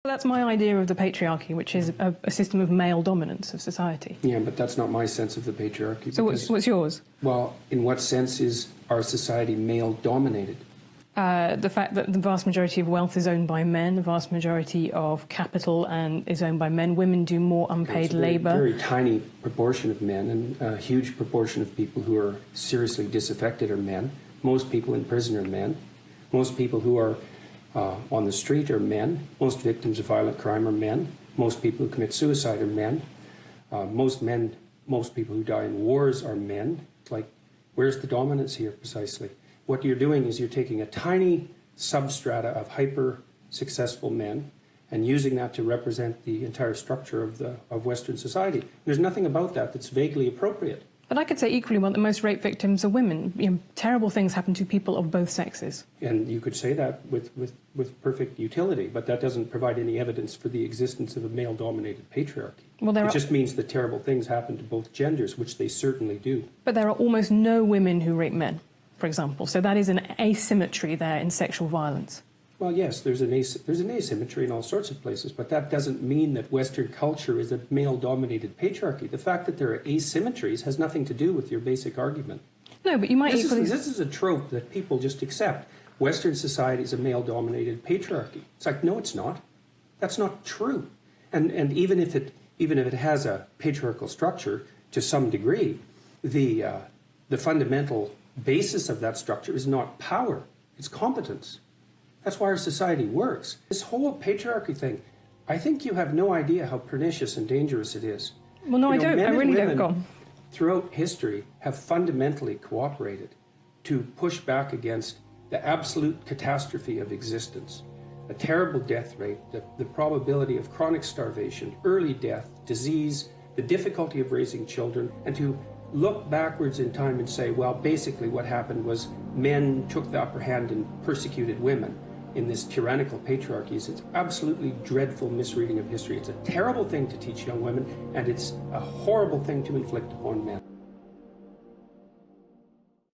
That's my idea of the patriarchy, which is a system of male dominance of society. Yeah, but that's not my sense of the patriarchy. So what's yours? Well, in what sense is our society male-dominated? The fact that the vast majority of wealth is owned by men, the vast majority of capital is owned by men. Women do more unpaid labour. A very tiny proportion of men, and a huge proportion of people who are seriously disaffected are men. Most people in prison are men. Most people who are on the street are men. Most victims of violent crime are men. Most people who commit suicide are men. Most people who die in wars are men. It's like, where's the dominance here precisely? What you're doing is you're taking a tiny substrata of hyper-successful men and using that to represent the entire structure of Western society. There's nothing about that that's vaguely appropriate. But I could say equally well that most rape victims are women. You know, terrible things happen to people of both sexes. And you could say that with perfect utility, but that doesn't provide any evidence for the existence of a male-dominated patriarchy. Well, it just means that terrible things happen to both genders, which they certainly do. But there are almost no women who rape men, for example. So that is an asymmetry there in sexual violence. Well, yes, there's an asymmetry in all sorts of places, but that doesn't mean that Western culture is a male-dominated patriarchy. The fact that there are asymmetries has nothing to do with your basic argument. No, but you might equally... This is a trope that people just accept. Western society is a male-dominated patriarchy. It's like, no, it's not. That's not true. And even if it has a patriarchal structure to some degree, the fundamental basis of that structure is not power, it's competence. That's why our society works. This whole patriarchy thing, I think you have no idea how pernicious and dangerous it is. Well, no, I don't. I really don't. Go on. Throughout history have fundamentally cooperated to push back against the absolute catastrophe of existence, a terrible death rate, the probability of chronic starvation, early death, disease, the difficulty of raising children, and to look backwards in time and say, well, basically what happened was men took the upper hand and persecuted women in this tyrannical patriarchy. It's absolutely dreadful misreading of history. It's a terrible thing to teach young women, and it's a horrible thing to inflict upon men.